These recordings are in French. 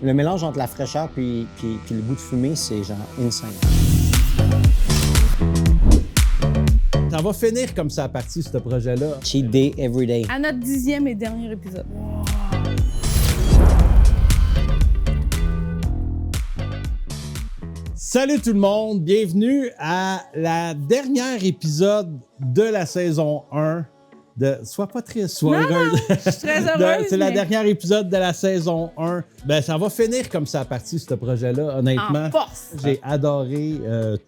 Le mélange entre la fraîcheur puis le goût de fumée, c'est genre insane. Ça va finir comme ça à partir de ce projet-là. Cheat day every day. À notre 10e et dernier épisode. Salut tout le monde, bienvenue à la dernière épisode de la saison 1 de Sois pas triste, sois heureuse. Je suis très heureuse. C'est la dernière épisode de la saison 1. Ben, ça va finir comme ça à partir de ce projet-là, honnêtement. En force. J'ai adoré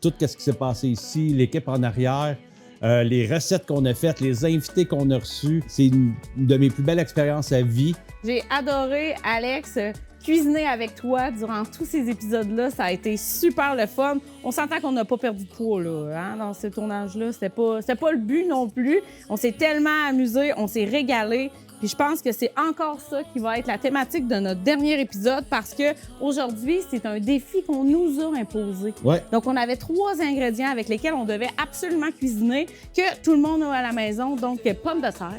tout ce qui s'est passé ici, l'équipe en arrière, les recettes qu'on a faites, les invités qu'on a reçus. C'est une de mes plus belles expériences à vie. J'ai adoré, Alex, cuisiner avec toi durant tous ces épisodes-là. Ça a été super le fun. On s'entend qu'on n'a pas perdu de poids là, hein, dans ce tournage-là. C'était pas le but non plus. On s'est tellement amusé, on s'est régalé. Puis je pense que c'est encore ça qui va être la thématique de notre dernier épisode parce que aujourd'hui, c'est un défi qu'on nous a imposé. Ouais. Donc, on avait 3 ingrédients avec lesquels on devait absolument cuisiner que tout le monde a à la maison. Donc, pommes de terre,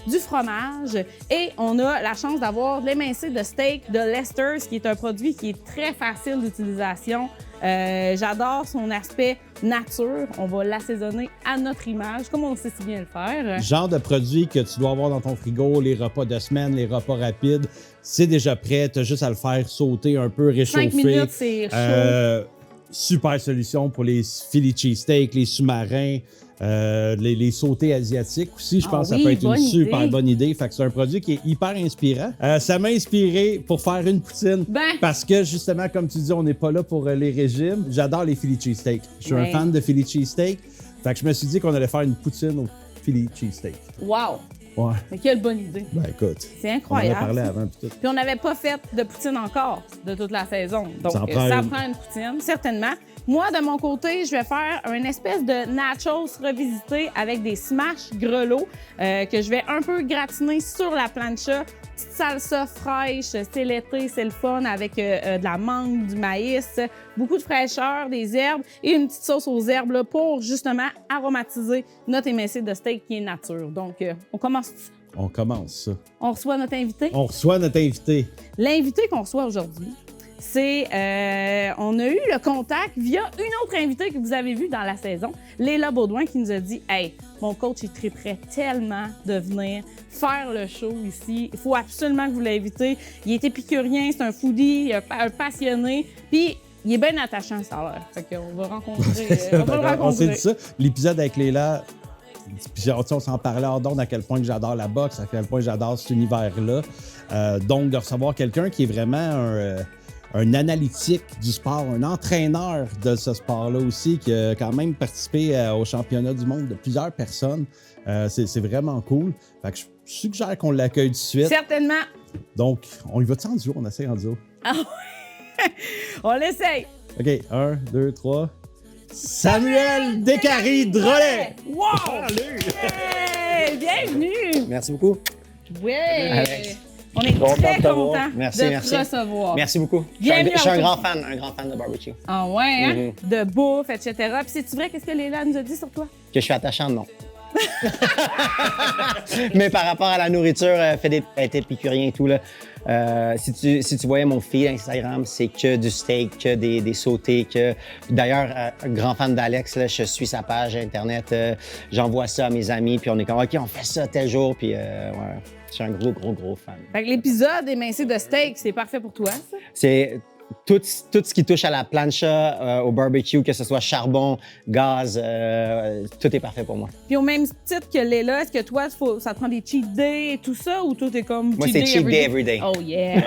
du fromage et on a la chance d'avoir l'émincé de steak de Lester's qui est un produit qui est très facile d'utilisation. J'adore son aspect nature. On va l'assaisonner à notre image, comme on sait si bien le faire. Genre de produit que tu dois avoir dans ton frigo, les repas de semaine, les repas rapides, c'est déjà prêt. Tu as juste à le faire sauter un peu, réchauffer. 5 minutes, c'est chaud. Super solution pour les Philly cheesesteaks, les sous-marins, les sautés asiatiques aussi. Je pense que ça peut être une super bonne idée. Fait que c'est un produit qui est hyper inspirant. Ça m'a inspiré pour faire une poutine. Parce que justement, comme tu dis, on n'est pas là pour les régimes. J'adore les Philly cheesesteaks. Je suis un fan de Philly cheesesteak. Fait que je me suis dit qu'on allait faire une poutine au Philly cheesesteak. Wow! Ouais. Mais quelle bonne idée! Ben écoute, c'est incroyable. On en a parlé avant. Puis on n'avait pas fait de poutine encore de toute la saison. Donc, ça prend une poutine, certainement. Moi, de mon côté, je vais faire une espèce de nachos revisité avec des smash grelots que je vais un peu gratiner sur la plancha. Petite salsa fraîche, c'est l'été, c'est le fun avec de la mangue, du maïs, beaucoup de fraîcheur, des herbes et une petite sauce aux herbes là, pour justement aromatiser notre émincé de steak qui est nature. Donc, on commence. On commence ça. On reçoit notre invité. On reçoit notre invité. L'invité qu'on reçoit aujourd'hui, c'est... on a eu le contact via une autre invitée que vous avez vue dans la saison, Léla Baudouin, qui nous a dit « Hey, mon coach, il triperait tellement de venir faire le show ici. Il faut absolument que vous l'invitez. Il est épicurien, c'est un foodie, un passionné. Puis, il est bien attachant, ça a l'air. Fait qu'on va rencontrer... on va le rencontrer. On s'est dit ça. L'épisode avec Léla... Puis on s'en parlait hors d'onde à quel point que j'adore la boxe, à quel point j'adore cet univers-là. Donc, de recevoir quelqu'un qui est vraiment un analytique du sport, un entraîneur de ce sport-là aussi, qui a quand même participé au championnat du monde de plusieurs personnes. C'est vraiment cool. Fait que je suggère qu'on l'accueille tout de suite. Certainement. Donc, on y va-tu en duo? On essaie en duo. Ah oui. On l'essaye. OK, 1, 2, 3... Samuel Descaries-Drolet! Wow! Hey, bienvenue! Merci beaucoup. Oui! Alex. On est très contents de te recevoir. Merci beaucoup. Bienvenue je suis un grand fan de barbecue. Ah ouais, hein? De bouffe, etc. Puis c'est-tu vrai, qu'est-ce que Léla nous a dit sur toi? Que je suis attachant, non. Mais par rapport à la nourriture, être épicurien et tout, là, si tu voyais mon feed Instagram, c'est que du steak, que des sautés. D'ailleurs, grand fan d'Alex, là, je suis sa page Internet, j'envoie ça à mes amis, puis on est comme « OK, on fait ça tel jour », puis ouais, je suis un gros fan. Fait que l'épisode émincé de steak, c'est parfait pour toi, ça? C'est... Tout ce qui touche à la plancha, au barbecue, que ce soit charbon, gaz, tout est parfait pour moi. Puis au même titre que Léla, est-ce que toi, ça te prend des cheat days et tout ça, ou tout est comme moi, c'est cheat day every day. Oh yeah!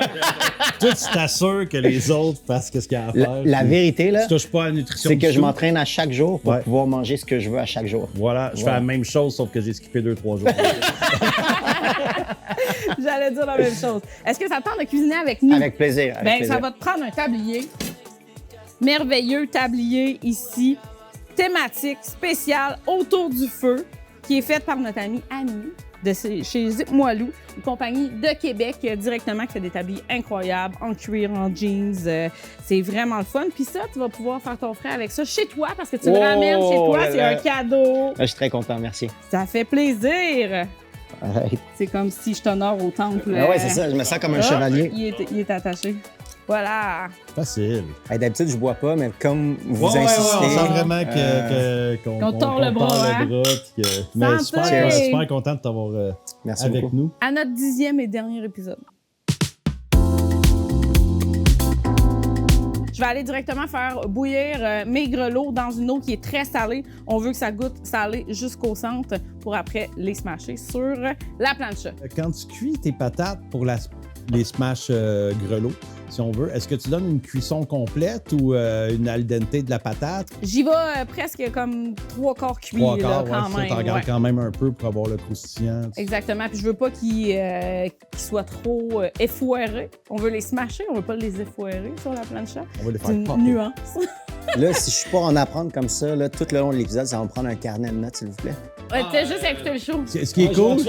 Toi, tu t'assures que les autres fassent ce qu'il y a à faire. La vérité, là, tu touches pas à la nutrition c'est que je m'entraîne à chaque jour pour pouvoir manger ce que je veux à chaque jour. Voilà, je fais la même chose, sauf que j'ai skippé 2-3 jours. J'allais dire la même chose. Est-ce que ça te tente de cuisiner avec nous? Avec plaisir. Ça va te prendre un tablier. Merveilleux tablier ici. Thématique spéciale autour du feu qui est faite par notre amie Annie de chez Zip Moilou, une compagnie de Québec directement qui fait des tabliers incroyables en cuir, en jeans. C'est vraiment le fun. Puis ça, tu vas pouvoir faire ton frais avec ça chez toi parce que tu le ramènes chez toi. C'est un cadeau. Je suis très content, merci. Ça fait plaisir. Right. C'est comme si je t'honore au temple. Ah ouais, c'est ça. Je me sens comme un chevalier. Il est attaché. Voilà. Facile. Hey, d'habitude, je bois pas, mais comme vous Ouais, insistez... on sent vraiment qu'on tord le bras. Mais Santé! super content de t'avoir avec beaucoup. nous. À notre 10e et dernier épisode. Je vais aller directement faire bouillir mes grelots dans une eau qui est très salée. On veut que ça goûte salé jusqu'au centre pour après les smasher sur la plancha. Quand tu cuis tes patates pour les smash grelots, si on veut, est-ce que tu donnes une cuisson complète ou une al dente de la patate? J'y vais presque comme 3/4 cuit, là, quand même. Tu regardes quand même un peu pour avoir le croustillant. Exactement. Puis je veux pas qu'ils soient trop effoirés. On veut les smasher, on veut pas les effoirer sur la plancha. On va les faire C'est une popper. nuance. Là, si je suis pas en apprendre comme ça, là, tout le long de l'épisode, ça va me prendre un carnet de notes, s'il vous plaît. T'as juste écouté le show. Ce qui est cool,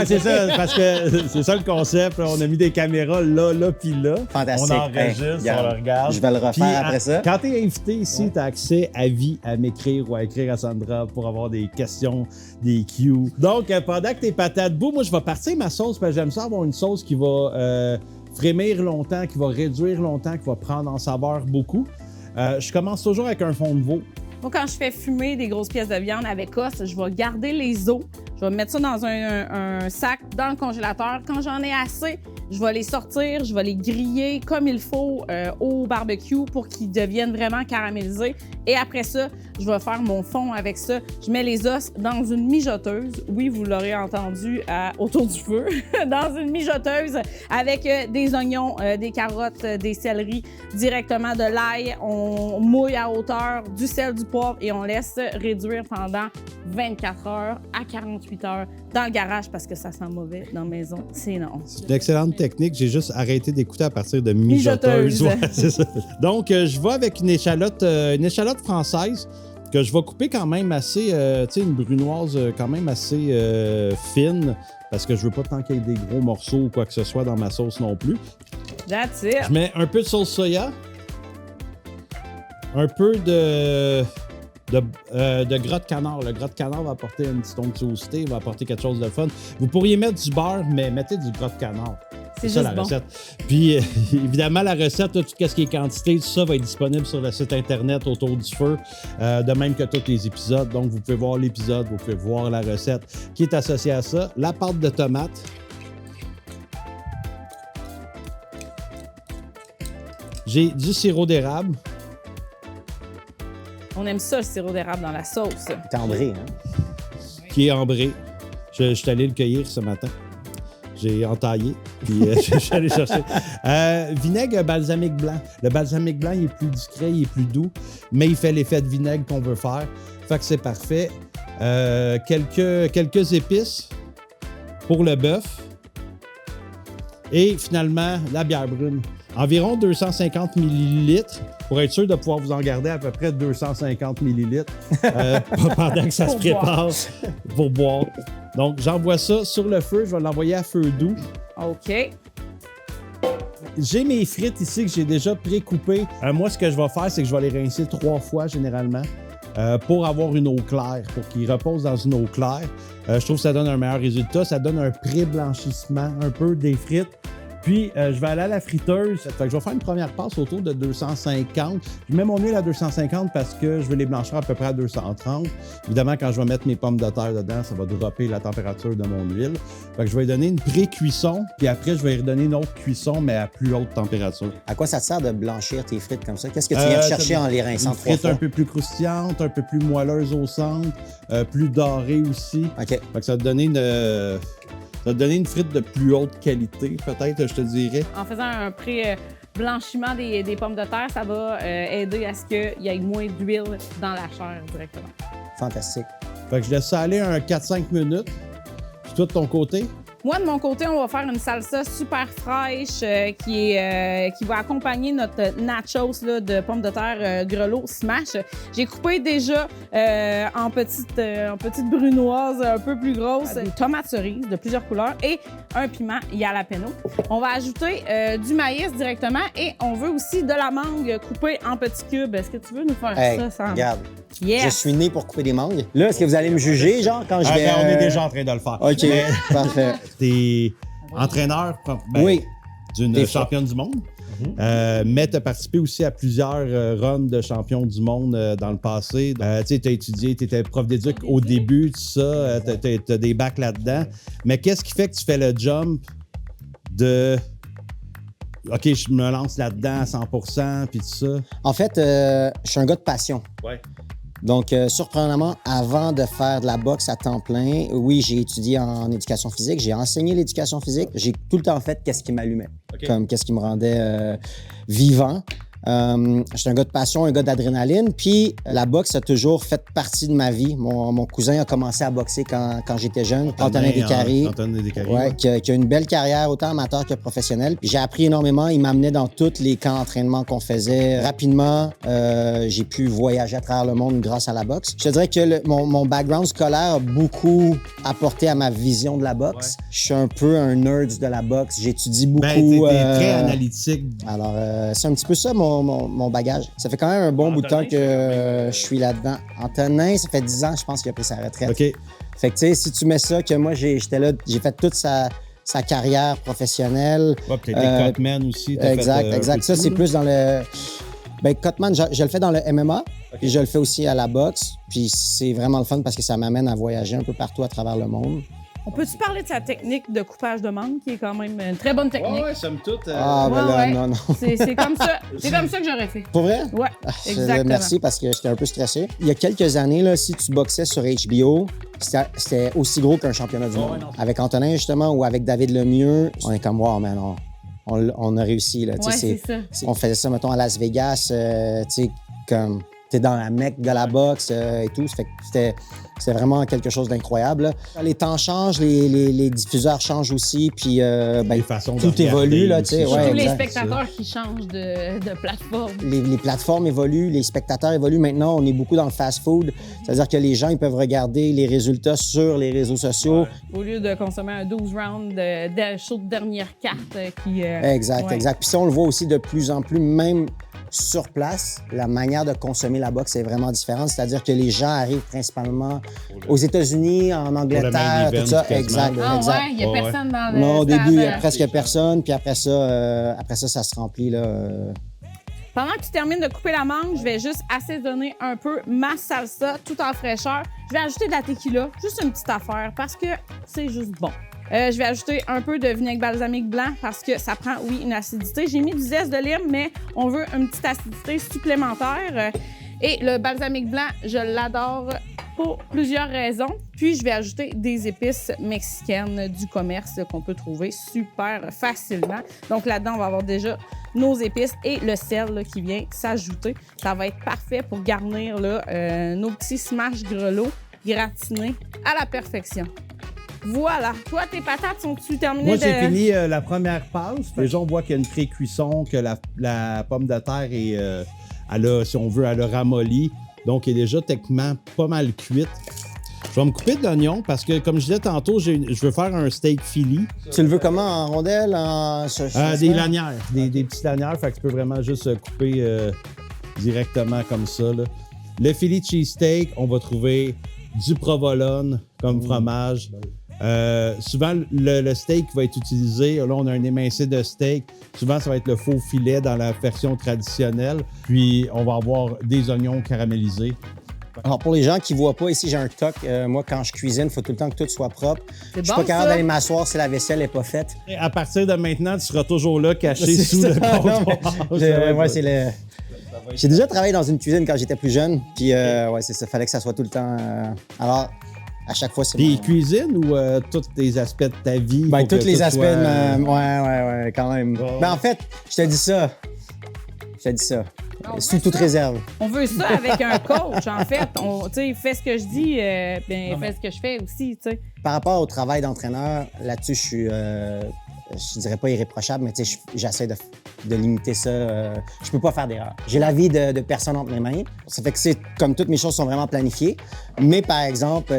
c'est ça, parce que c'est ça le concept. On a mis des caméras là, puis là. Fantastique. On enregistre, Hey, on le regarde. Je vais le refaire Puis, après ça. Quand tu es invité ici, tu as accès à vie à m'écrire ou à écrire à Sandra pour avoir des questions, des cues. Donc, pendant que tes patates bouent, moi, je vais partir ma sauce parce que j'aime ça avoir une sauce qui va frémir longtemps, qui va réduire longtemps, qui va prendre en saveur beaucoup. Je commence toujours avec un fond de veau. Moi, quand je fais fumer des grosses pièces de viande avec os, je vais garder les os. Je vais mettre ça dans un sac dans le congélateur. Quand j'en ai assez, je vais les sortir, je vais les griller comme il faut au barbecue pour qu'ils deviennent vraiment caramélisés. Et après ça, je vais faire mon fond avec ça. Je mets les os dans une mijoteuse. Oui, vous l'aurez entendu autour du feu. Dans une mijoteuse avec des oignons, des carottes, des céleris, directement de l'ail. On mouille à hauteur, du sel, du poivre et on laisse réduire pendant 24 heures à 48 heures dans le garage parce que ça sent mauvais dans la maison. C'est non. C'est une excellente technique. J'ai juste arrêté d'écouter à partir de mijoteuse. Ouais, c'est ça. Donc, je vais avec une échalote française que je vais couper quand même assez, tu sais, une brunoise quand même assez fine parce que je veux pas tant qu'il y ait des gros morceaux ou quoi que ce soit dans ma sauce non plus. That's it. Je mets un peu de sauce soya, un peu de gras de canard. Le gras de canard va apporter une petite onctuosité, va apporter quelque chose de fun. Vous pourriez mettre du beurre, mais mettez du gras de canard. C'est ça juste la bon. recette. Puis, évidemment, la recette, là, tout ce qui est quantité, tout ça va être disponible sur le site Internet Autour du Feu, de même que tous les épisodes. Donc, vous pouvez voir l'épisode, vous pouvez voir la recette qui est associée à ça. La pâte de tomate. J'ai du sirop d'érable. On aime ça, le sirop d'érable dans la sauce. T'es ambré, hein? Qui est ambré. Je suis allé le cueillir ce matin. J'ai entaillé, puis je suis allé chercher. Vinaigre balsamique blanc. Le balsamique blanc, il est plus discret, il est plus doux, mais il fait l'effet de vinaigre qu'on veut faire. Fait que c'est parfait. Quelques épices pour le bœuf. Et finalement, la bière brune. Environ 250 ml pour être sûr de pouvoir vous en garder à peu près 250 ml pendant que ça se prépare pour boire. Donc, j'envoie ça sur le feu. Je vais l'envoyer à feu doux. OK. J'ai mes frites ici que j'ai déjà pré-coupées. Moi, ce que je vais faire, c'est que je vais les rincer 3 fois généralement pour avoir une eau claire, pour qu'ils reposent dans une eau claire. Je trouve que ça donne un meilleur résultat. Ça donne un pré-blanchissement un peu des frites. Puis, je vais aller à la friteuse. Fait que je vais faire une première passe autour de 250. Je mets mon huile à 250 parce que je veux les blanchir à peu près à 230. Évidemment, quand je vais mettre mes pommes de terre dedans, ça va dropper la température de mon huile. Fait que je vais lui donner une pré-cuisson. Puis après, je vais lui redonner une autre cuisson, mais à plus haute température. À quoi ça te sert de blanchir tes frites comme ça? Qu'est-ce que tu viens chercher en les rinçant 3 frites fois? un peu plus croustillantes, un peu plus moelleuses au centre, plus dorées aussi. OK. Fait que ça va te donner une frite de plus haute qualité, peut-être, je te dirais. En faisant un pré-blanchiment des pommes de terre, ça va aider à ce qu'il y ait moins d'huile dans la chair directement. Fantastique. Fait que je laisse ça aller un 4-5 minutes. Puis toi, de ton côté? Moi, de mon côté, on va faire une salsa super fraîche qui va accompagner notre nachos là, de pommes de terre grelots smash. J'ai coupé déjà en petites brunoises un peu plus grosses, des tomates cerises de plusieurs couleurs et un piment jalapeno. On va ajouter du maïs directement et on veut aussi de la mangue coupée en petits cubes. Est-ce que tu veux nous faire ça, Sam? Regarde. Yes. Je suis né pour couper des mangues. Là, est-ce que vous allez me juger, genre, quand je vais... On est déjà en train de le faire. OK, parfait. T'es entraîneur Oui. d'une championne du monde. Mais tu as participé aussi à plusieurs runs de champion du monde dans le passé. Tu as étudié, tu étais prof d'éduc au début, tout ça, tu as des bacs là-dedans. Mais qu'est-ce qui fait que tu fais le jump de OK, je me lance là-dedans à 100%, puis tout ça? En fait, je suis un gars de passion. Ouais. Donc, surprenamment, avant de faire de la boxe à temps plein, oui, j'ai étudié en éducation physique, j'ai enseigné l'éducation physique. J'ai tout le temps fait qu'est-ce qui m'allumait, comme qu'est-ce qui me rendait vivant. Je suis un gars de passion, un gars d'adrénaline. Puis la boxe a toujours fait partie de ma vie. Mon cousin a commencé à boxer quand j'étais jeune. Antonin Descaries. Ouais, qui a une belle carrière, autant amateur que professionnelle. Puis j'ai appris énormément. Il m'amenait dans tous les camps d'entraînement qu'on faisait. Rapidement, j'ai pu voyager à travers le monde grâce à la boxe. Je te dirais que mon background scolaire a beaucoup apporté à ma vision de la boxe. Ouais. Je suis un peu un nerd de la boxe. J'étudie beaucoup. T'es très analytique. Alors, c'est un petit peu ça, mon bagage. Ça fait quand même un bon bout de temps que je suis là-dedans. Antonin, ça fait 10 ans, je pense qu'il a pris sa retraite. OK. Fait que, tu sais, si tu mets ça, que moi, j'étais là, j'ai fait toute sa carrière professionnelle. Ouais, puis t'as été Cutman aussi. Exact. Ça, c'est plus dans le... Ben, Cutman, je le fais dans le MMA, puis je le fais aussi à la boxe. Puis c'est vraiment le fun parce que ça m'amène à voyager un peu partout à travers le monde. On peut-tu parler de sa technique de coupage de mangue, qui est quand même une très bonne technique? Ouais, somme toute. Non. C'est comme ça. C'est comme ça que j'aurais fait. Pour vrai? Ouais, exactement. Merci parce que j'étais un peu stressé. Il y a quelques années, là, si tu boxais sur HBO, c'était aussi gros qu'un championnat du monde. Avec Antonin, justement, ou avec David Lemieux, on est comme, wow, man, on a réussi. Là. Ouais, c'est ça. On faisait ça, mettons, à Las Vegas, tu sais, comme... T'es dans la mecque de la boxe et tout. Ça fait que c'était vraiment quelque chose d'incroyable. Là. Les temps changent, les diffuseurs changent aussi, puis les façons tout évolue. Là, tous les spectateurs qui changent de plateforme. Les plateformes évoluent, les spectateurs évoluent. Maintenant, on est beaucoup dans le fast-food. C'est-à-dire que les gens ils peuvent regarder les résultats sur les réseaux sociaux. Ouais. Au lieu de consommer un 12 rounds de show de dernière carte. Exact. Puis ça, on le voit aussi de plus en plus, même... Sur place, la manière de consommer la boxe est vraiment différente. C'est-à-dire que les gens arrivent principalement aux États-Unis, en Angleterre, tout ça. Exact. Ouais, il n'y a personne dans le Non, au début, il n'y a presque personne. Puis après ça, ça se remplit. Là, Pendant que tu termines de couper la mangue, je vais juste assaisonner un peu ma salsa tout en fraîcheur. Je vais ajouter de la tequila, juste une petite affaire, parce que c'est juste bon. Je vais ajouter un peu de vinaigre balsamique blanc parce que ça prend, oui, une acidité. J'ai mis du zeste de lime, mais on veut une petite acidité supplémentaire. Et le balsamique blanc, je l'adore pour plusieurs raisons. Puis, je vais ajouter des épices mexicaines du commerce qu'on peut trouver super facilement. Donc, là-dedans, on va avoir déjà nos épices et le sel là, qui vient s'ajouter. Ça va être parfait pour garnir là, nos petits smash grelots gratinés à la perfection. Voilà. Toi, tes patates sont-tu terminées? Moi, j'ai fini la première passe. Déjà, on voit qu'il y a une pré-cuisson, que la pomme de terre est, si on veut, elle a ramolli. Donc, elle est déjà techniquement pas mal cuite. Je vais me couper de l'oignon parce que, comme je disais tantôt, je veux faire un steak Philly. Tu le veux comment? En rondelles? Des lanières. Des petites lanières. Fait que tu peux vraiment juste couper directement comme ça. Là. Le Philly cheesesteak, on va trouver du provolone comme fromage. Souvent, le steak va être utilisé. Là, on a un émincé de steak. Souvent, ça va être le faux filet dans la version traditionnelle. Puis, on va avoir des oignons caramélisés. Alors, pour les gens qui ne voient pas, ici, j'ai un toc. Moi, quand je cuisine, il faut tout le temps que tout soit propre. Je suis pas capable d'aller m'asseoir si la vaisselle n'est pas faite. Et à partir de maintenant, tu seras toujours là, caché sous le comptoir. Moi, c'est le... J'ai déjà travaillé dans une cuisine quand j'étais plus jeune. Puis, ouais, c'est ça. Fallait que ça soit tout le temps... Alors... À chaque fois, c'est bon. Puis cuisine ou tous les aspects de ta vie? Ben, tous les aspects de ouais, quand même. Oh. Ben, en fait, je te dis ça. Sous toute réserve. On veut ça avec un coach, en fait. Fais ce que je dis, fais ce que je fais aussi, tu sais. Par rapport au travail d'entraîneur, là-dessus, je suis... je dirais pas irréprochable, mais j'essaie de limiter ça. Je peux pas faire d'erreur. J'ai la vie de personne entre mes mains. Ça fait que comme toutes mes choses sont vraiment planifiées. Mais par exemple,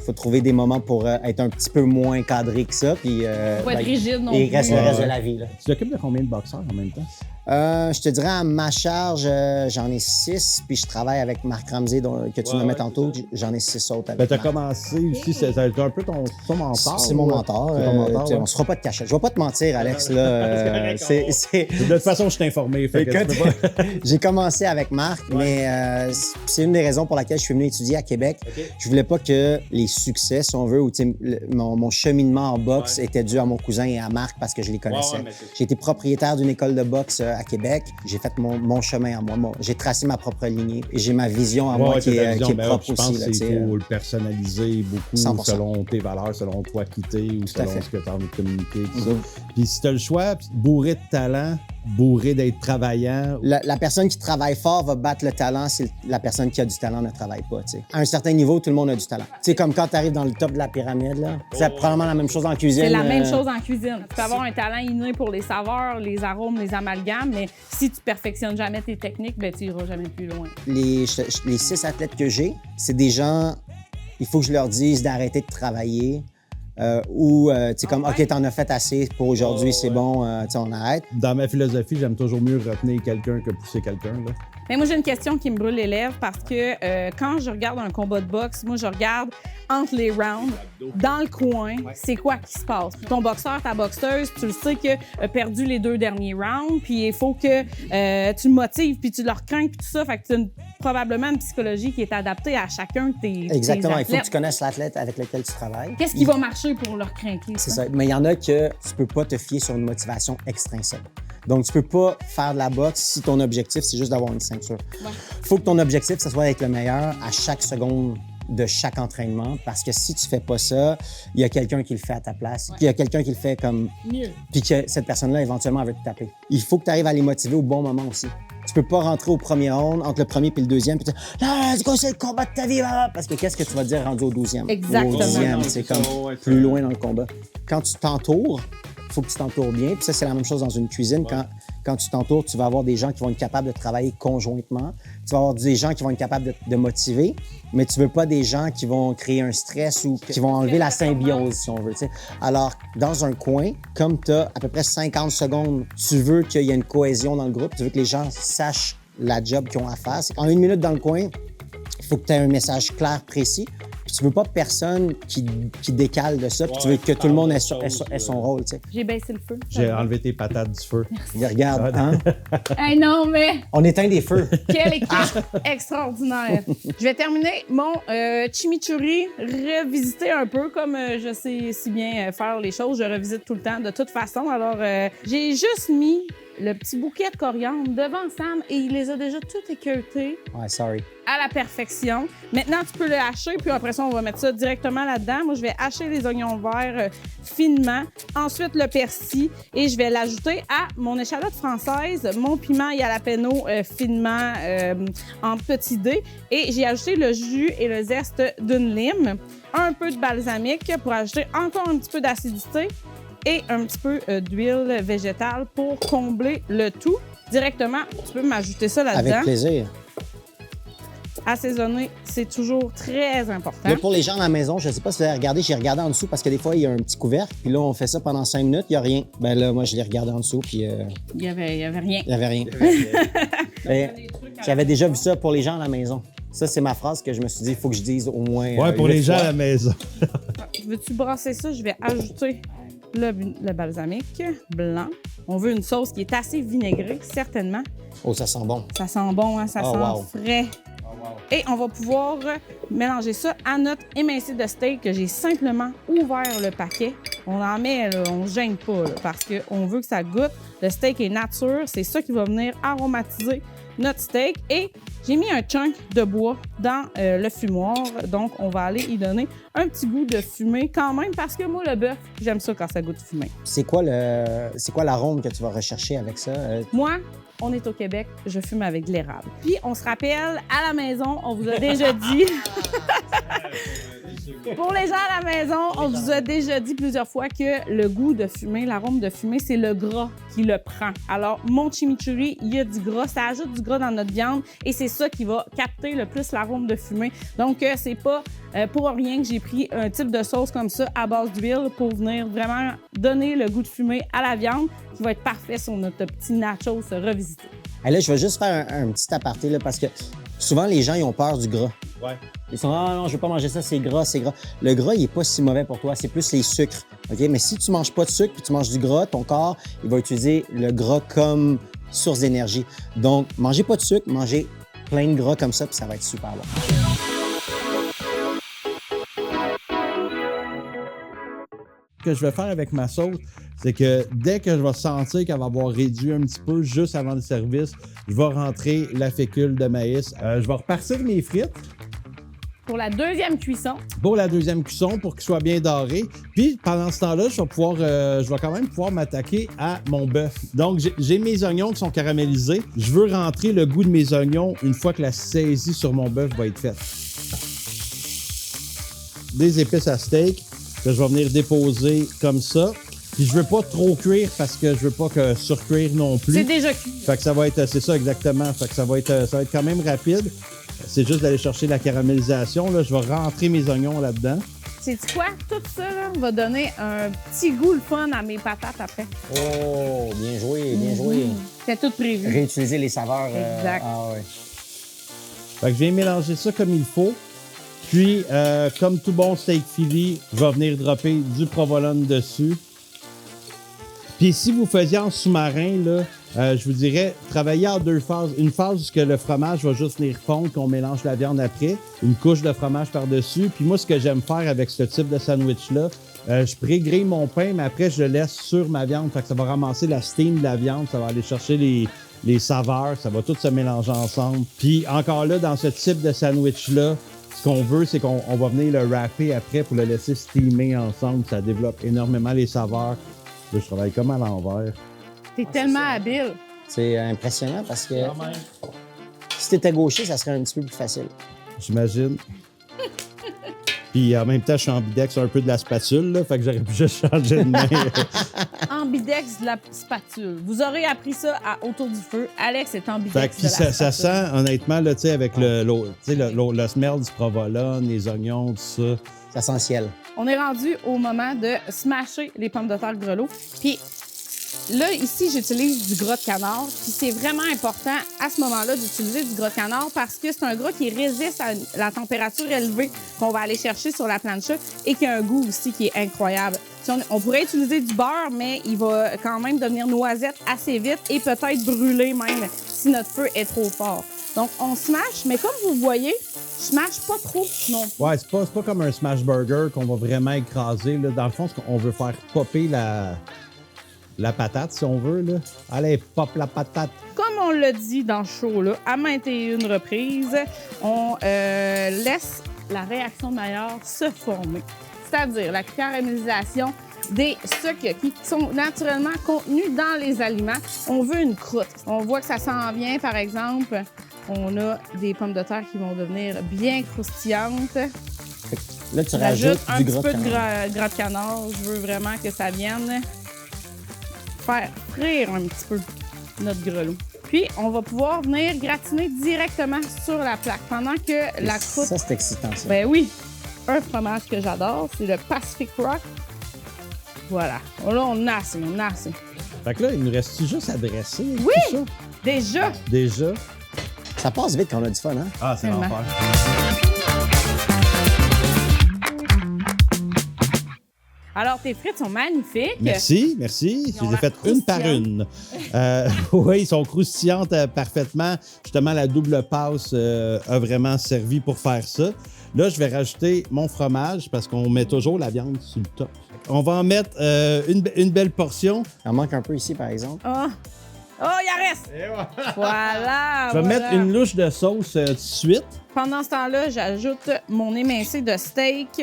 faut trouver des moments pour être un petit peu moins cadré que ça. Puis, faut être rigide non plus. Et il reste le reste de la vie. Là. Tu t'occupes de combien de boxeurs en même temps? Je te dirais, à ma charge, j'en ai 6, puis je travaille avec Marc Ramsey, que tu nommais tantôt. J'en ai 6 autres avec Tu as Marc. commencé aussi, c'est un peu ton mentor. C'est mon mentor. C'est ton mentor, On se fera pas de cachette. Je vais pas te mentir, Alex. Là, De toute façon, je suis informé. J'ai commencé avec Marc, mais c'est une des raisons pour laquelle je suis venu étudier à Québec. Okay. Je voulais pas que les succès, si on veut, ou mon cheminement en boxe était dû à mon cousin et à Marc parce que je les connaissais. J'ai été propriétaire d'une école de boxe à Québec. J'ai fait mon chemin à moi. J'ai tracé ma propre lignée et j'ai ma vision à moi qui est propre aussi. Je pense qu'il faut le personnaliser beaucoup 100%. Selon tes valeurs, selon toi quitter ou selon ce que tu as envie de communiquer. Tout ça. Puis si tu as le choix, bourré de talent, bourré d'être travaillant. La personne qui travaille fort va battre le talent si la personne qui a du talent ne travaille pas. T'sais. À un certain niveau, tout le monde a du talent. C'est comme quand tu arrives dans le top de la pyramide, là, c'est probablement la même chose en cuisine. C'est la même chose en cuisine. Tu peux avoir un talent inné pour les saveurs, les arômes, les amalgames, mais si tu perfectionnes jamais tes techniques, ben, tu iras jamais plus loin. Les 6 athlètes que j'ai, c'est des gens, il faut que je leur dise d'arrêter de travailler. Ou, tu sais, comme, OK, t'en as fait assez pour aujourd'hui, c'est bon, tu sais, on arrête. Dans ma philosophie, j'aime toujours mieux retenir quelqu'un que pousser quelqu'un, là. Mais moi, j'ai une question qui me brûle les lèvres parce que quand je regarde un combat de boxe, moi, je regarde entre les rounds, dans le coin, c'est quoi qui se passe. Ton boxeur, ta boxeuse, tu le sais qu'il a perdu les 2 derniers rounds, puis il faut que tu le motives, puis tu leur crains, puis tout ça. Fait que tu as probablement une psychologie qui est adaptée à chacun de tes Exactement. Tes athlètes. Il faut que tu connaisses l'athlète avec lequel tu travailles. Qu'est-ce qui va marcher pour leur craquer? C'est ça. Mais il y en a que tu peux pas te fier sur une motivation extrinsèque. Donc, tu peux pas faire de la boxe si ton objectif, c'est juste d'avoir une ceinture. Il faut que ton objectif, ça soit d'être le meilleur à chaque seconde de chaque entraînement, parce que si tu fais pas ça, il y a quelqu'un qui le fait à ta place, puis il y a quelqu'un qui le fait comme mieux, puis que cette personne-là, éventuellement, elle veut te taper. Il faut que tu arrives à les motiver au bon moment aussi. Tu peux pas rentrer au premier round, entre le premier et le deuxième, puis tu dis « Ah, c'est le combat de ta vie! » Parce que qu'est-ce que tu vas dire rendu au 12e? Exactement. Au 10e, c'est comme plus loin dans le combat. Quand tu t'entoures, il faut que tu t'entoures bien. Puis ça, c'est la même chose dans une cuisine. Quand tu t'entoures, tu vas avoir des gens qui vont être capables de travailler conjointement. Tu vas avoir des gens qui vont être capables de motiver, mais tu veux pas des gens qui vont créer un stress ou qui vont enlever la symbiose, si on veut. T'sais. Alors, dans un coin, comme tu as à peu près 50 secondes, tu veux qu'il y ait une cohésion dans le groupe, tu veux que les gens sachent la job qu'ils ont à faire. En 1 minute dans le coin, il faut que tu aies un message clair, précis. Puis tu veux pas personne qui décale de ça, puis tu veux que tout le monde ait son rôle, tu sais. J'ai baissé le feu. J'ai enlevé tes patates du feu. Regarde, hein? Hey, non, mais... On éteint des feux. Quelle équipe extraordinaire. Je vais terminer mon chimichurri, revisiter un peu comme je sais si bien faire les choses. Je revisite tout le temps, de toute façon. Alors, j'ai juste mis le petit bouquet de coriandre devant Sam et il les a déjà tout équeutés. Ouais, sorry. À la perfection. Maintenant, tu peux le hacher, puis après ça, on va mettre ça directement là-dedans. Moi, je vais hacher les oignons verts finement. Ensuite, le persil et je vais l'ajouter à mon échalote française, mon piment et jalapeno finement en petits dés. Et j'ai ajouté le jus et le zeste d'une lime, un peu de balsamique pour ajouter encore un petit peu d'acidité et un petit peu d'huile végétale pour combler le tout. Directement, tu peux m'ajouter ça là-dedans. Avec plaisir. Assaisonner, c'est toujours très important. Là, pour les gens à la maison, je ne sais pas si vous avez regardé, j'ai regardé en dessous parce que des fois, il y a un petit couvercle, puis là, on fait ça pendant 5 minutes, il n'y a rien. Ben là, moi, je l'ai regardé en dessous, puis... Il y avait rien. Il n'y avait rien. J'avais déjà vu ça pour les gens à la maison. Ça, c'est ma phrase que je me suis dit, il faut que je dise au moins. Ouais, pour les gens à la maison. Veux-tu brasser ça? Je vais ajouter le balsamique blanc. On veut une sauce qui est assez vinaigrée, certainement. Oh, ça sent bon. Ça sent bon, hein? Ça sent frais. Et on va pouvoir mélanger ça à notre émincé de steak que j'ai simplement ouvert le paquet. On en met, là, on ne gêne pas là, parce qu'on veut que ça goûte. Le steak est nature, c'est ça qui va venir aromatiser notre steak. Et j'ai mis un chunk de bois dans le fumoir, donc on va aller y donner un petit goût de fumée quand même, parce que moi, le bœuf, j'aime ça quand ça goûte fumé. C'est quoi l'arôme que tu vas rechercher avec ça? Moi, on est au Québec, je fume avec de l'érable. Puis, on se rappelle, à la maison, on vous a déjà dit... Pour les gens à la maison, on vous a déjà dit plusieurs fois que le goût de fumée, l'arôme de fumée, c'est le gras qui le prend. Alors, mon chimichurri, il y a du gras, ça ajoute du gras dans notre viande et c'est ça qui va capter le plus l'arôme de fumée. Donc, c'est pas pour rien que j'ai pris un type de sauce comme ça à base d'huile pour venir vraiment donner le goût de fumée à la viande qui va être parfait sur notre petit nachos revisité. Et là, je vais juste faire un petit aparté là, parce que souvent, les gens ils ont peur du gras. Ouais. Ils sont « Ah non, je veux pas manger ça, c'est gras, c'est gras ». Le gras, il est pas si mauvais pour toi, c'est plus les sucres. OK? Mais si tu manges pas de sucre puis tu manges du gras, ton corps, il va utiliser le gras comme source d'énergie. Donc, mangez pas de sucre, mangez plein de gras comme ça, puis ça va être super bon. Ce que je vais faire avec ma sauce, c'est que dès que je vais sentir qu'elle va avoir réduit un petit peu juste avant le service, je vais rentrer la fécule de maïs. Je vais repartir mes frites. Pour la deuxième cuisson. Pour la deuxième cuisson, pour qu'il soit bien doré. Puis pendant ce temps-là, je vais quand même pouvoir m'attaquer à mon bœuf. Donc, j'ai mes oignons qui sont caramélisés. Je veux rentrer le goût de mes oignons une fois que la saisie sur mon bœuf va être faite. Des épices à steak que je vais venir déposer comme ça. Puis je veux pas trop cuire parce que je veux pas que surcuire non plus. C'est déjà cuit. Fait que ça va être, c'est ça exactement. Fait que ça va être quand même rapide. C'est juste d'aller chercher la caramélisation. Là, je vais rentrer mes oignons là-dedans. Sais-tu quoi? Tout ça là, va donner un petit goût le fun à mes patates après. Oh, bien joué, bien joué. C'est tout prévu. Réutiliser les saveurs. Exact. Ah ouais. Fait que je viens mélanger ça comme il faut. Puis, comme tout bon steak Philly, je vais venir dropper du provolone dessus. Puis si vous faisiez en sous-marin, là, je vous dirais, travailler en deux phases. Une phase où le fromage va juste venir fondre, qu'on mélange la viande après. Une couche de fromage par-dessus. Puis moi, ce que j'aime faire avec ce type de sandwich-là, je pré-grille mon pain, mais après, je le laisse sur ma viande. Fait que ça va ramasser la steam de la viande. Ça va aller chercher les saveurs. Ça va tout se mélanger ensemble. Puis encore là, dans ce type de sandwich-là, ce qu'on veut, c'est qu'on va venir le wrapper après pour le laisser steamer ensemble. Ça développe énormément les saveurs. Là, je travaille comme à l'envers. T'es tellement habile. C'est impressionnant parce que si t'étais gaucher, ça serait un petit peu plus facile. J'imagine. Puis en même temps, je suis ambidex un peu de la spatule, là, fait que j'aurais pu juste changer de main. Ambidex de la spatule. Vous aurez appris ça autour du feu. Alex est ambidex Fait que, de la spatule. ça sent, honnêtement, là, avec le smell du provolone, les oignons, tout ça. C'est essentiel. On est rendu au moment de smasher les pommes de terre grelots. Puis là, ici, j'utilise du gras de canard. Puis c'est vraiment important à ce moment-là d'utiliser du gras de canard parce que c'est un gras qui résiste à la température élevée qu'on va aller chercher sur la plancha et qui a un goût aussi qui est incroyable. Si on pourrait utiliser du beurre, mais il va quand même devenir noisette assez vite et peut-être brûler même si notre feu est trop fort. Donc, on smash, mais comme vous voyez, je smash pas trop non plus. Ouais, c'est pas comme un smash burger qu'on va vraiment écraser. Là. Dans le fond, on veut faire popper la patate, si on veut. Là. Allez, pop la patate. Comme on l'a dit dans le show, là, à maintes et une reprises, on laisse la réaction de Maillard se former. C'est-à-dire la caramélisation des sucres qui sont naturellement contenus dans les aliments. On veut une croûte. On voit que ça s'en vient, par exemple. On a des pommes de terre qui vont devenir bien croustillantes. Là, tu rajoutes un du petit peu gras de de canard. gras de canard. Je veux vraiment que ça vienne faire frire un petit peu notre grelot. Puis, on va pouvoir venir gratiner directement sur la plaque pendant que la croûte... Ça, c'est excitant, ça. Ben oui, un fromage que j'adore, c'est le Pacific Rock. Voilà. Là, on a assez. Fait que là, il nous reste juste à dresser. Oui! Tout ça? Déjà! Déjà. Ça passe vite quand on a du fun, hein? Ah, c'est Tellement. l'enfer. Alors, tes frites sont magnifiques. Merci. Ils Je ont les ai l'air faites une par une. Oui, ils sont croustillantes parfaitement. Justement, la double passe a vraiment servi pour faire ça. Là, je vais rajouter mon fromage parce qu'on met toujours la viande sur le top. On va en mettre une belle portion. Il en manque un peu ici, par exemple. Oh, il en reste! Voilà! Je vais mettre une louche de sauce tout de suite. Pendant ce temps-là, j'ajoute mon émincé de steak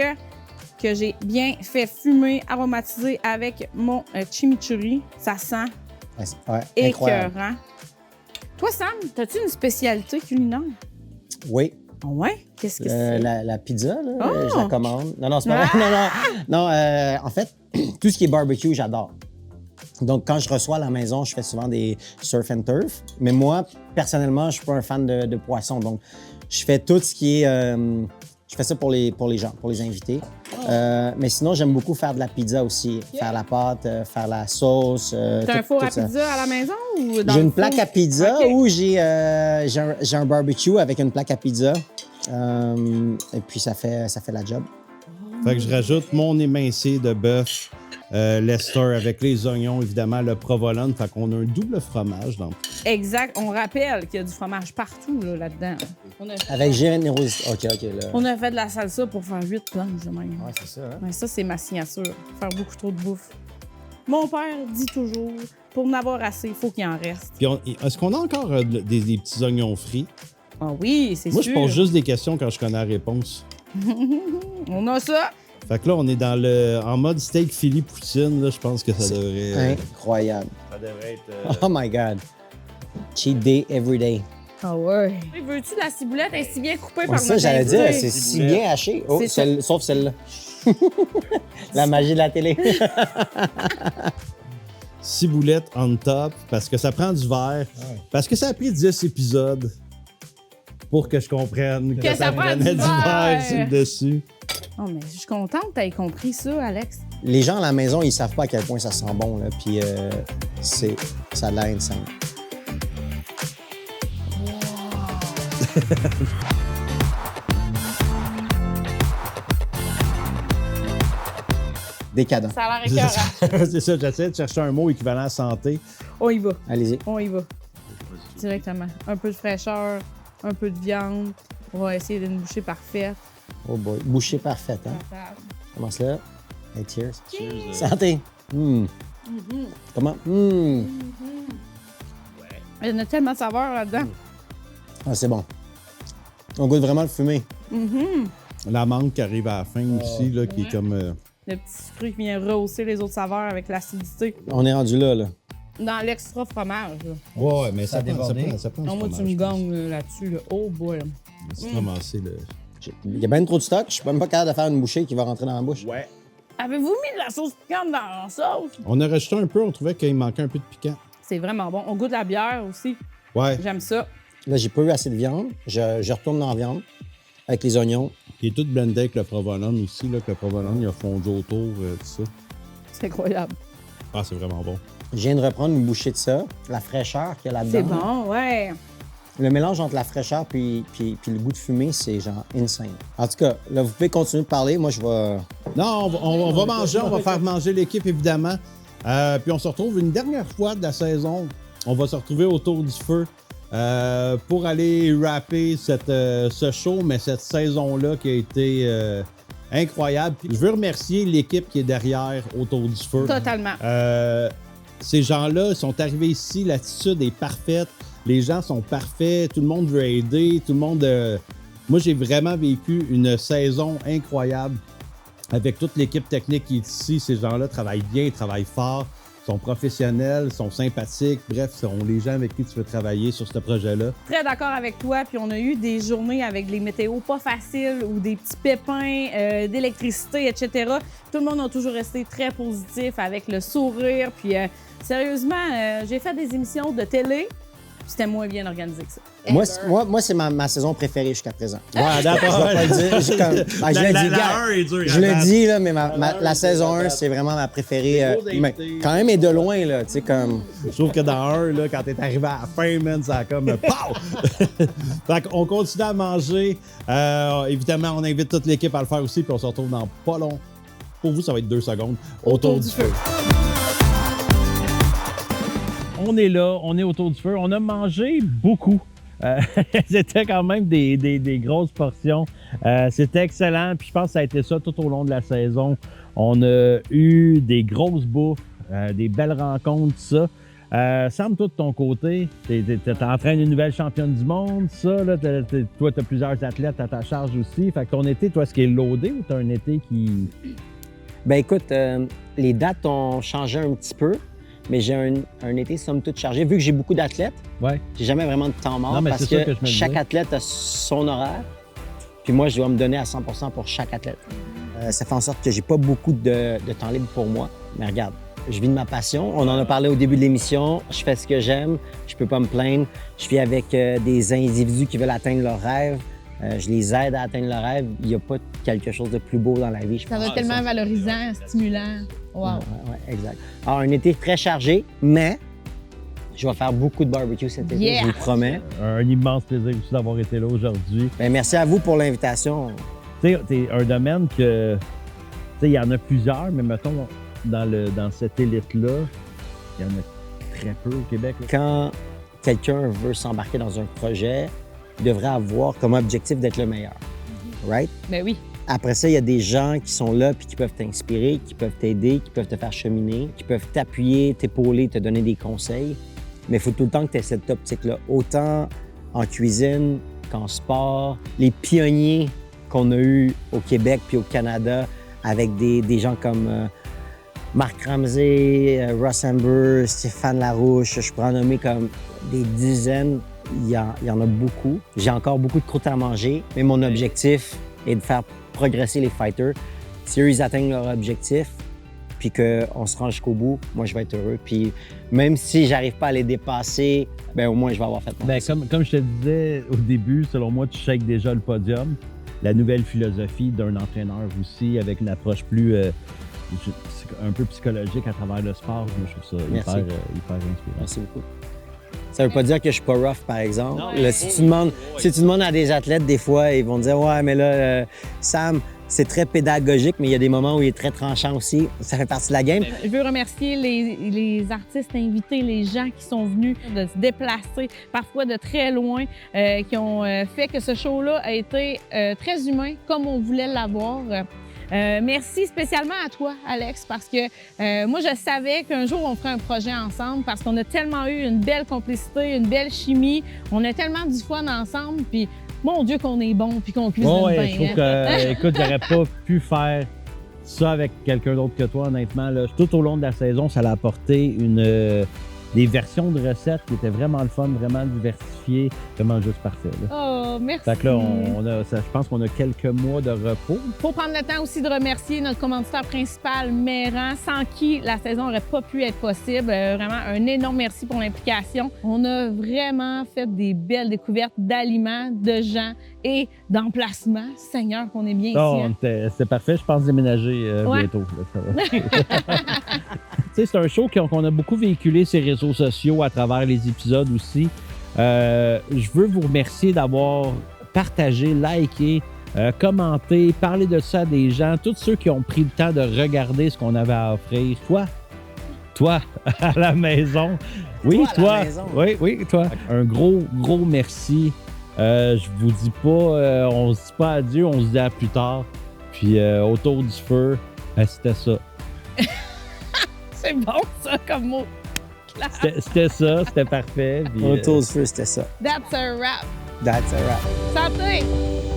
que j'ai bien fait fumer, aromatiser avec mon chimichurri. Ça sent Ouais, incroyable. écœurant. Toi, Sam, as-tu une spécialité culinaire? Oui. Oh ouais? Qu'est-ce que c'est? La pizza, là, Oh! je la commande. Non, c'est pas vrai. Non, en fait, tout ce qui est barbecue, j'adore. Donc, quand je reçois à la maison, je fais souvent des surf and turf. Mais moi, personnellement, je suis pas un fan de poisson. Donc, je fais tout ce qui est... je fais ça pour les gens, pour les invités. Mais sinon, j'aime beaucoup faire de la pizza aussi. Faire la pâte, faire la sauce. T'as un four à pizza à la maison ou dans J'ai le une plaque four? à pizza OK. ou j'ai un barbecue avec une plaque à pizza. Et puis, ça fait la job. Fait que je rajoute mon émincé de bœuf Leicester avec les oignons, évidemment, le provolone. Fait qu'on a un double fromage. Donc. Exact. On rappelle qu'il y a du fromage partout là-dedans. Avec générosité. OK, là. On a fait de la salsa pour faire 8 planches de même. Ouais, c'est ça. Hein? Ouais, ça, c'est ma signature. Faire beaucoup trop de bouffe. Mon père dit toujours, pour en avoir assez, il faut qu'il en reste. Puis est-ce qu'on a encore des petits oignons frits? Ah oui, c'est sûr. Moi, je pose juste des questions quand je connais la réponse. On a ça. Fait que là, on est en mode steak Philly poutine. Là, je pense que ça devrait... Incroyable. Ça devrait être... Oh my God. Cheat day every day. Ah ouais. Veux-tu la ciboulette? Elle est si bien coupée par Ça, notre j'allais dire, invité. c'est si bien haché. Oh, C'est sauf celle-là. La magie de la télé. Ciboulette on top, parce que ça prend du verre. Parce que ça a pris 10 épisodes pour que je comprenne Que ça prend prenait du verre. sur le dessus. Oh, mais je suis contente que tu aies compris ça, Alex. Les gens à la maison, ils savent pas à quel point ça sent bon. Là. Puis ça a l'air insane. Décadent. Ça a l'air écœurant. C'est ça, j'essaie de chercher un mot équivalent à santé. On y va. Allez-y. On y va. Directement. Un peu de fraîcheur, un peu de viande. On va essayer d'une bouchée parfaite. Oh boy. Bouchée parfaite, hein? Table. Commence là. Hey, cheers. Santé. Comment? Il y en a tellement de saveurs là-dedans. Ah, c'est bon. On goûte vraiment le fumé. La mangue qui arrive à la fin aussi, là, qui est comme... Le petit fruit qui vient rehausser les autres saveurs avec l'acidité. On est rendu là, là. Dans l'extra fromage. Là. Ouais, mais ça prend Non, du moi, tu fromage, me gagnes là-dessus. Là. Oh boy. C'est ramassé, le... Il y a bien trop de stock. Je suis même pas capable de faire une bouchée qui va rentrer dans la bouche. Ouais. Avez-vous mis de la sauce piquante dans la sauce? On a rajouté un peu, on trouvait qu'il manquait un peu de piquant. C'est vraiment bon. On goûte la bière aussi. Ouais. J'aime ça. Là, j'ai pas eu assez de viande. Je retourne dans la viande avec les oignons. Il est tout blendé avec le provolone aussi, là, que le provolone, il a fondu autour, tout ça. C'est incroyable. Ah, c'est vraiment bon. Je viens de reprendre une bouchée de ça. La fraîcheur qu'il y a là-dedans. C'est bon, ouais. Le mélange entre la fraîcheur puis le goût de fumée, c'est genre insane. En tout cas, là, vous pouvez continuer de parler. Moi, je vais... Non, on va manger, on va faire manger l'équipe, évidemment. Puis on se retrouve une dernière fois de la saison. On va se retrouver autour du feu pour aller rapper ce show, mais cette saison-là qui a été incroyable. Puis je veux remercier l'équipe qui est derrière autour du feu. Totalement. Ces gens-là sont arrivés ici, l'attitude est parfaite, les gens sont parfaits, tout le monde veut aider, tout le monde... Moi, j'ai vraiment vécu une saison incroyable avec toute l'équipe technique qui est ici. Ces gens-là travaillent bien, travaillent fort, sont professionnels, sont sympathiques. Bref, sont les gens avec qui tu veux travailler sur ce projet-là. Très d'accord avec toi. Puis on a eu des journées avec des météos pas faciles ou des petits pépins d'électricité, etc. Tout le monde a toujours resté très positif avec le sourire. Puis sérieusement, j'ai fait des émissions de télé. C'était moins bien organisé que ça. Moi, c'est ma saison préférée jusqu'à présent. Ouais, d'accord. Je vais pas le dire. Je le dis, gars. 1 est dur. Je le dis, là, mais la saison 1, c'est vraiment ma préférée. Mais quand même, elle est de loin, là. Tu sais, comme... Je trouve que dans 1, là, quand t'es arrivé à la fin, man, ça a comme pow! Fait qu'on continue à manger. Évidemment, on invite toute l'équipe à le faire aussi, puis on se retrouve dans pas long. Pour vous, ça va être 2 secondes. Autour du feu. On est là, on est autour du feu. On a mangé beaucoup. C'était quand même des grosses portions. C'était excellent. Puis je pense que ça a été ça tout au long de la saison. On a eu des grosses bouffes, des belles rencontres, tout ça. Sam, toi, de ton côté, t'es en train d'une nouvelle championne du monde, ça, là, toi, t'as plusieurs athlètes à ta charge aussi. Fait que ton été, toi, est-ce qu'il est loadé ou t'as un été qui... Ben écoute, les dates ont changé un petit peu, mais j'ai un été somme toute chargé. Vu que j'ai beaucoup d'athlètes, j'ai jamais vraiment de temps mort parce que chaque athlète a son horaire. Puis moi, je dois me donner à 100% pour chaque athlète. Ça fait en sorte que j'ai pas beaucoup de temps libre pour moi. Mais regarde, je vis de ma passion. On en a parlé au début de l'émission. Je fais ce que j'aime. Je peux pas me plaindre. Je vis avec des individus qui veulent atteindre leurs rêves. je les aide à atteindre leur rêve. Il n'y a pas quelque chose de plus beau dans la vie, je pense. Ça va être tellement valorisant, stimulant. Wow. Ouais, exact. Alors, un été très chargé, mais je vais faire beaucoup de barbecue cet été, je vous le promets. Un immense plaisir aussi d'avoir été là aujourd'hui. Bien, merci à vous pour l'invitation. Tu sais, c'est un domaine que, tu sais, il y en a plusieurs, mais mettons, dans cette élite-là, il y en a très peu au Québec. Là. Quand quelqu'un veut s'embarquer dans un projet, il devrait avoir comme objectif d'être le meilleur. Right? Ben oui. Après ça, il y a des gens qui sont là puis qui peuvent t'inspirer, qui peuvent t'aider, qui peuvent te faire cheminer, qui peuvent t'appuyer, t'épauler, te donner des conseils. Mais il faut tout le temps que tu aies cette optique-là. Autant en cuisine qu'en sport. Les pionniers qu'on a eus au Québec puis au Canada avec des gens comme Marc Ramsey, Russ Amber, Stéphane Larouche, je pourrais en nommer comme des dizaines. Il y en a beaucoup. J'ai encore beaucoup de croûtes à manger, mais mon objectif est de faire progresser les fighters. Si eux, ils atteignent leur objectif, puis qu'on se rend jusqu'au bout, moi, je vais être heureux. Puis même si j'arrive pas à les dépasser, bien, au moins, je vais avoir fait mon possible. Comme je te disais au début, selon moi, tu shakes déjà le podium. La nouvelle philosophie d'un entraîneur aussi, avec une approche plus un peu psychologique à travers le sport, je trouve ça hyper inspirant. Merci beaucoup. Ça veut pas dire que je suis pas rough, par exemple. Là, si tu demandes à des athlètes, des fois, ils vont dire « Ouais, mais là, Sam, c'est très pédagogique, mais il y a des moments où il est très tranchant aussi. Ça fait partie de la game. » Je veux remercier les artistes invités, les gens qui sont venus de se déplacer, parfois de très loin, qui ont fait que ce show-là a été très humain, comme on voulait l'avoir. Merci spécialement à toi, Alex, parce que moi, je savais qu'un jour, on ferait un projet ensemble parce qu'on a tellement eu une belle complicité, une belle chimie. On a tellement du fun ensemble, puis mon Dieu qu'on est bon, puis qu'on cuisine bien. Je trouve que, écoute, j'aurais pas pu faire ça avec quelqu'un d'autre que toi, honnêtement. Là. Tout au long de la saison, ça a apporté des versions de recettes qui étaient vraiment le fun, vraiment diversifiées, vraiment juste parfait. Là. Oh, merci. Fait que là, je pense qu'on a quelques mois de repos. Il faut prendre le temps aussi de remercier notre commanditaire principal, Méran, sans qui la saison n'aurait pas pu être possible. Vraiment, un énorme merci pour l'implication. On a vraiment fait des belles découvertes d'aliments, de gens et d'emplacements. Seigneur, qu'on est bien ici. Hein? C'était parfait. Je pense déménager bientôt. Là, ça va. C'est un show qu'on a beaucoup véhiculé sur les réseaux sociaux à travers les épisodes aussi. Je veux vous remercier d'avoir partagé, liké, commenté, parlé de ça à des gens, tous ceux qui ont pris le temps de regarder ce qu'on avait à offrir. Toi, à la maison. Oui, toi. Oui, toi. Un gros merci. Je vous dis pas, on se dit pas adieu, on se dit à plus tard. Puis autour du feu, c'était ça. C'est bon, ça, comme mot. C'était ça, c'était parfait. Autour du feu, c'était ça. That's a wrap. That's a wrap. Santé!